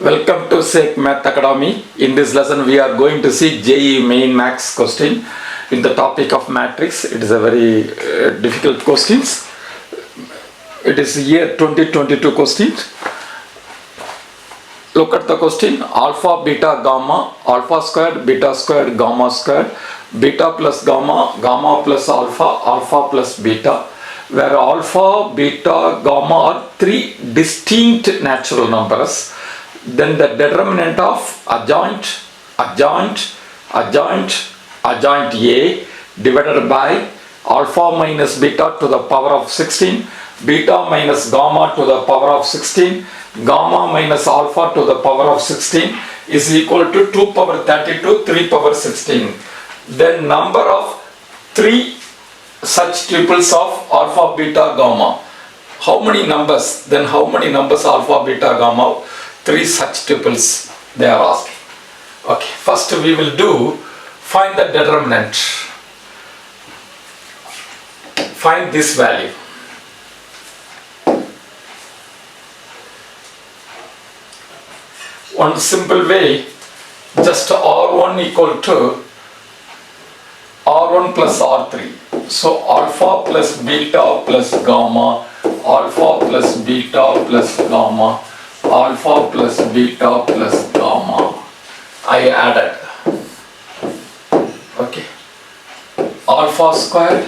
Welcome to Sheik Math Academy. In this lesson we are going to see JEE Main Maths question in the topic of matrix. It is a very difficult question. It is year 2022 question. Look at the question: alpha, beta, gamma, alpha squared, beta squared, gamma squared, beta plus gamma, gamma plus alpha, alpha plus beta, where alpha, beta, gamma are three distinct natural numbers. Then the determinant of adjoint A divided by alpha minus beta to the power of 16, beta minus gamma to the power of 16, gamma minus alpha to the power of 16 is equal to 2 power 32, 3 power 16. Then number of three such tuples of alpha, beta, gamma. How many numbers? Then how many numbers alpha, beta, gamma? Three such tuples they are asking. Okay, first we will do find the determinant. Find this value. One simple way, just R1 equal to R1 plus R3. So alpha plus beta plus gamma, alpha plus beta plus gamma, alpha plus beta plus gamma. I added. Okay. Alpha squared,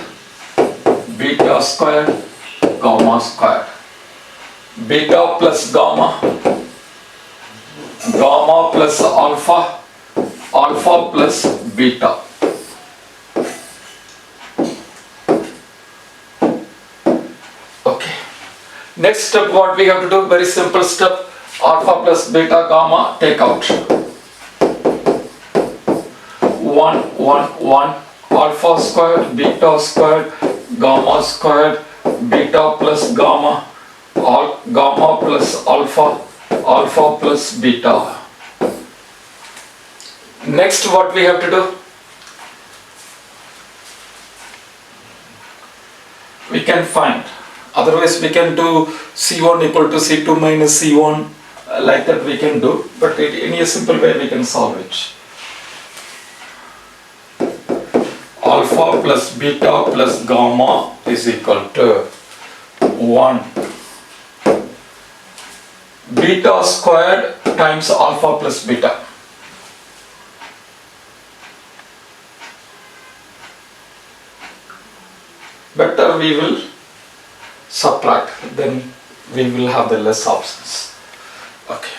beta squared, gamma squared. Beta plus gamma, gamma plus alpha, alpha plus beta. Okay. Next step, what we have to do? Very simple step. Alpha plus beta gamma, take out 1 alpha squared, beta squared, gamma squared, beta plus gamma, gamma plus alpha, alpha plus beta. Next, what we have to do? We can find. Otherwise we can do C1 equal to C2 minus C1, like that we can do, but in a simple way we can solve it. Alpha plus beta plus gamma is equal to 1 beta squared times alpha plus beta. Better we will subtract, then we will have the less options. Okay.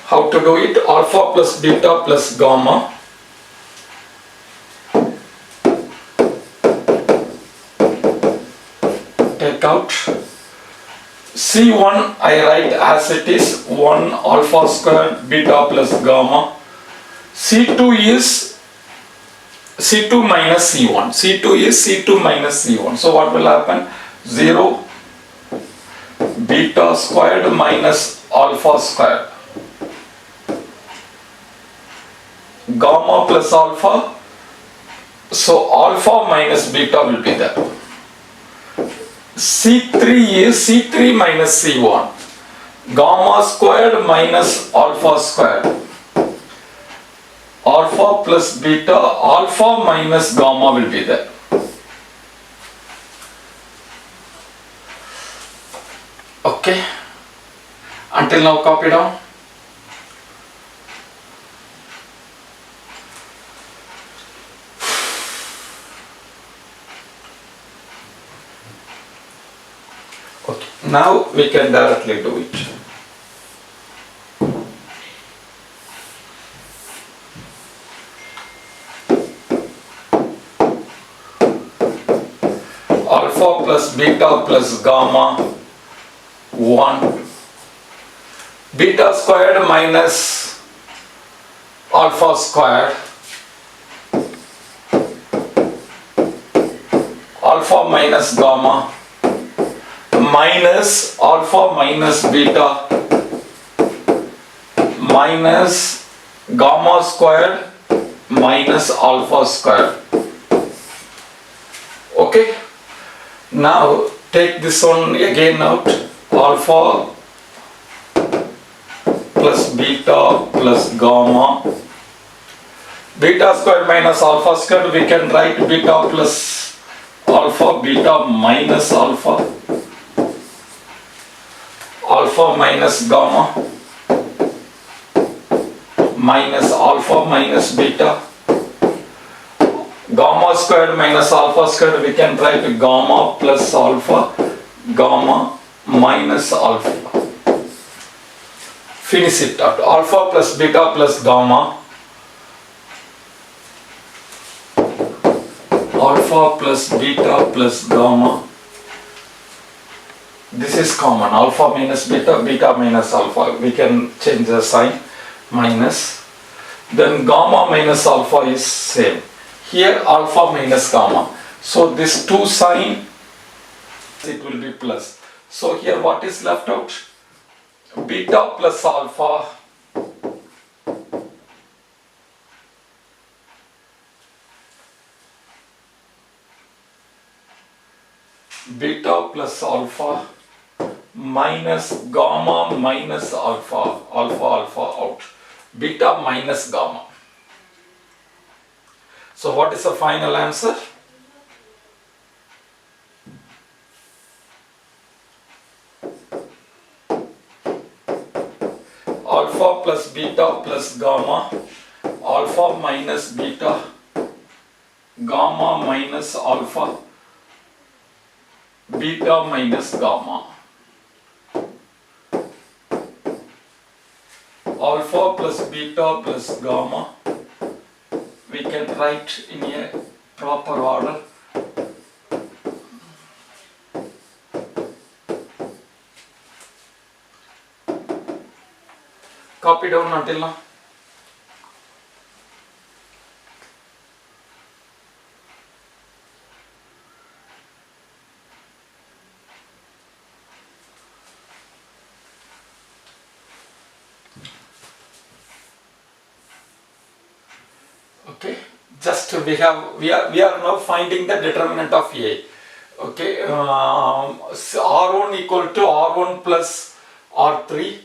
How to do it? Alpha plus beta plus gamma. Take out. C1 I write as it is 1 alpha squared beta plus gamma. C2 is C2 minus C1. C2 is C2 minus C1. So what will happen? 0 beta squared minus alpha squared. Gamma plus alpha. So alpha minus beta will be there. C3 is C3 minus C1. Gamma squared minus alpha squared. Alpha plus beta, alpha minus gamma will be there. Okay. Until now, copy down. Okay. Now we can directly do it. Alpha plus beta plus gamma 1 beta squared minus alpha squared, alpha minus gamma minus alpha minus beta minus gamma squared minus alpha squared. Okay. Now take this one again out, alpha plus beta plus gamma. Beta squared minus alpha squared, we can write beta plus alpha, beta minus alpha, alpha minus gamma, minus alpha minus beta. Gamma squared minus alpha squared, we can write gamma plus alpha, gamma minus alpha. Finish it out. Alpha plus beta plus gamma, alpha plus beta plus gamma. This is common. Alpha minus beta, beta minus alpha. We can change the sign, minus. Then gamma minus alpha is same. Here alpha minus gamma. So this 2 sign, it will be plus. So here what is left out? Beta plus alpha beta plus alpha minus gamma minus alpha, alpha out, beta minus gamma. So what is the final answer? Alpha plus beta plus gamma, alpha minus beta, gamma minus alpha, beta minus gamma. Alpha plus beta plus gamma, we can write in a proper order. Copy down until now. Okay, just we are now finding the determinant of A. Okay, R1 equal to R1 plus R3,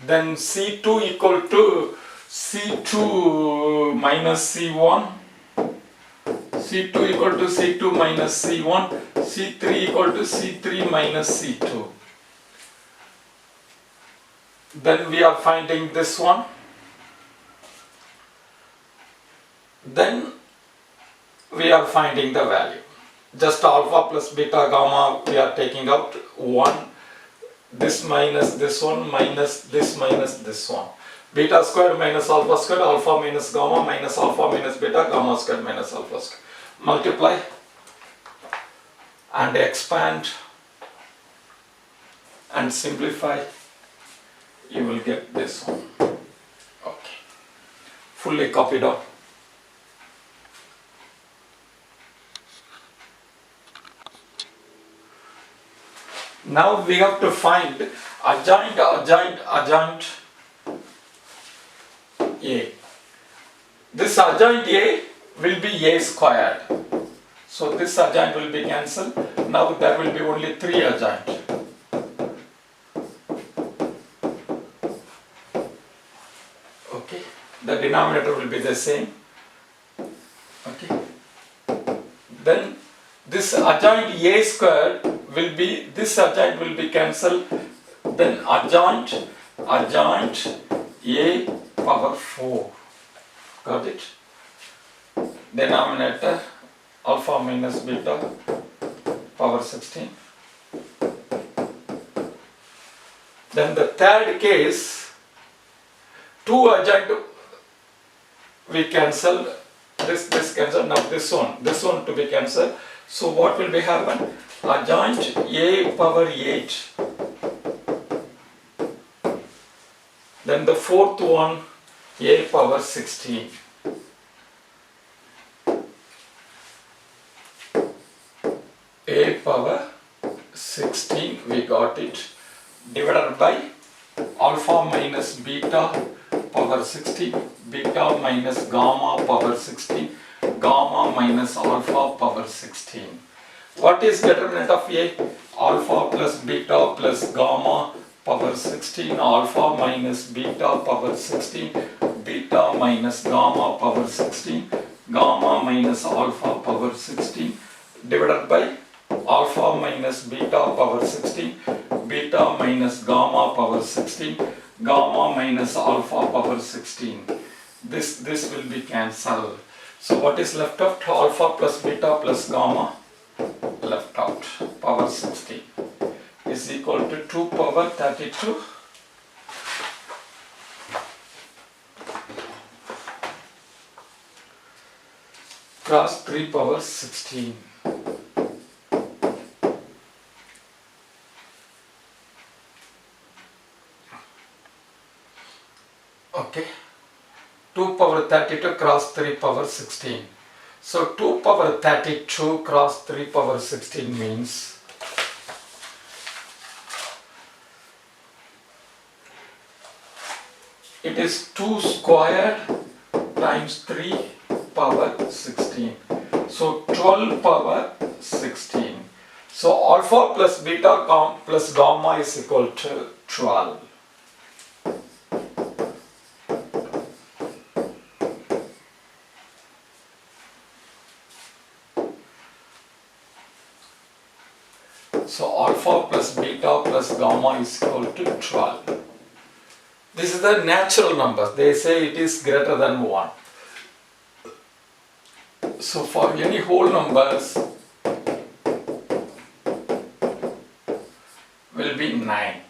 then C2 equal to C2 minus C1, C2 equal to C2 minus C1, C3 equal to C3 minus C2. Then we are finding this one. Then we are finding the value. Just alpha plus beta gamma we are taking out 1. This minus this one minus this one. Beta squared minus alpha squared, alpha minus gamma minus alpha minus beta, gamma squared minus alpha squared. Multiply and expand and simplify. You will get this one. Okay. Fully copied out. Now we have to find adjoint A. This adjoint A will be A squared. So this adjoint will be cancelled. Now there will be only 3 adjoint. Okay. The denominator will be the same. Okay. Then this adjoint A squared will be, this adjoint will be cancelled, then adjoint A power 4. Got it? Denominator alpha minus beta power 16. Then the third case, 2 adjoint we cancel, this cancel, now this one to be cancelled. So what will be happen? Adjoint A power 8. Then the fourth one, A power 16. A power 16, we got it, divided by alpha minus beta power 16, beta minus gamma power 16, gamma minus alpha power 16. What is determinant of A? Alpha plus beta plus gamma power 16, alpha minus beta power 16, beta minus gamma power 16, gamma minus alpha power 16 divided by alpha minus beta power 16, beta minus gamma power 16, gamma minus alpha power 16. This will be cancelled. So what is left out? Alpha plus beta plus gamma left out, power 16 is equal to 2 power 32 cross 3 power 16. Okay, 2 power 32 cross 3 power 16. So 2 power 32 cross 3 power 16 means it is 2 squared times 3 power 16. So 12 power 16. So alpha plus beta plus gamma is equal to 12. So alpha plus beta plus gamma is equal to 12. This is the natural number. They say it is greater than 1. So for any whole numbers will be 9.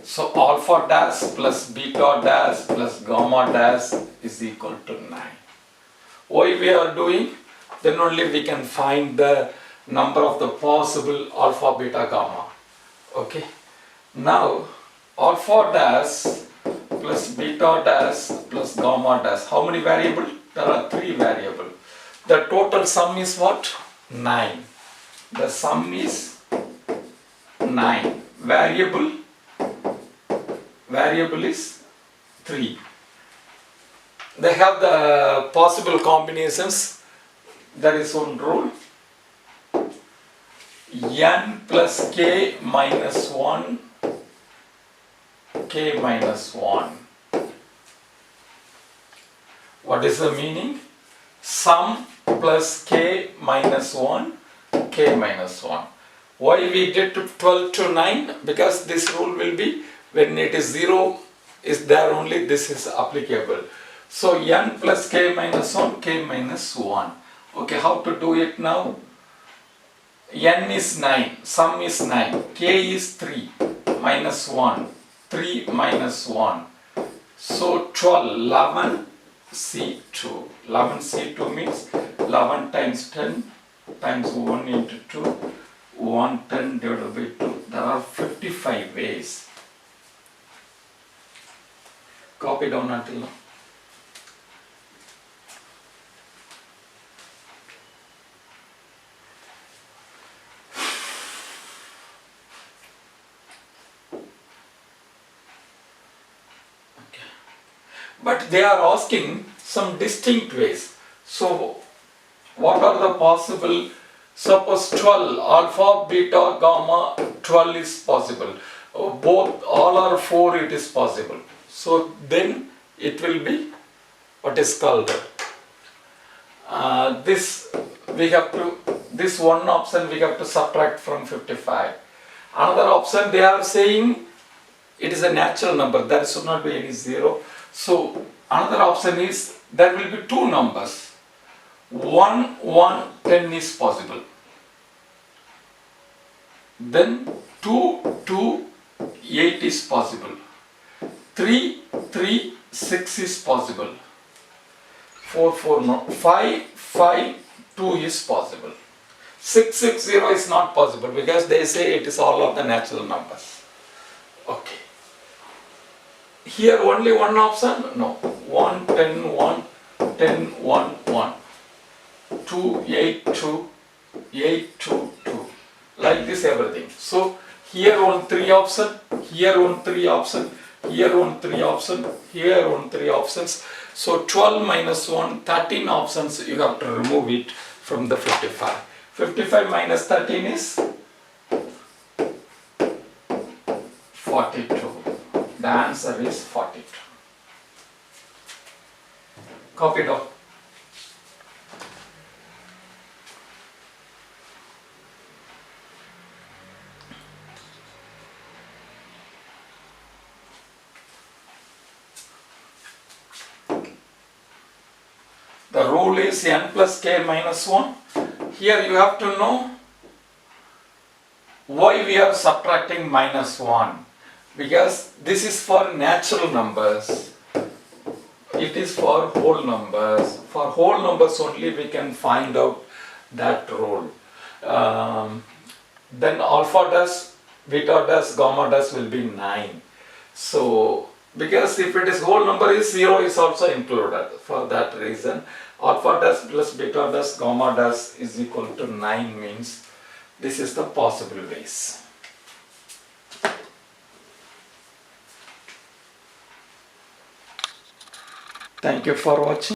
So alpha dash plus beta dash plus gamma dash is equal to 9. Why we are doing? Then only we can find the number of the possible alpha, beta, gamma. Okay. Now alpha dash plus beta dash plus gamma dash. How many variables? There are 3 variables. The total sum is what? 9. The sum is 9. Variable is 3. They have the possible combinations. There is one rule. N plus k minus 1, k minus 1. What is the meaning? Sum plus k minus 1, k minus 1. Why we did 12 to 9? Because this rule will be when it is 0 is there only this is applicable. So n plus k minus 1, k minus 1. Okay, how to do it now? N is 9, sum is 9, k is 3, minus 1, 3 minus 1. So 12, 11 C2. 11 C2 means 11 times 10 times 1 into 2, 110 divided by 2. There are 55 ways. Copy down until now. But they are asking some distinct ways. So what are the possible? Suppose 12, alpha, beta, gamma, 12 is possible. Both, all are 4, it is possible. So then it will be what is called this one option we have to subtract from 55. Another option they are saying it is a natural number, there should not be any 0. So another option is there will be 2 numbers. 1, 1, 10 is possible. Then 2, 2, 8 is possible. 3, 3, 6 is possible. 4, 4, no. 5, 5, 2 is possible. 6, 6, 0 is not possible because they say it is all of the natural numbers. Okay. Here only one option? No. 1, 10, 1, 10, 1, 1. 2, 8, 2, 8, 2, 2. Like this everything. So here on 3 option, here on 3 option, here on 3 option, here on 3 options. So 12 minus 1, 13 options you have to remove it from the 55. 55 minus 13 is 42. The answer is 42. Copy it up. The rule is n plus k minus 1. Here you have to know why we are subtracting minus 1. Because this is for natural numbers. It is for whole numbers. For whole numbers only we can find out that rule. Then alpha dash, beta dash, gamma dash will be 9. So, because if it is whole number is 0 is also included. For that reason, alpha dash plus beta dash, gamma dash is equal to 9 means this is the possible ways. Thank you for watching.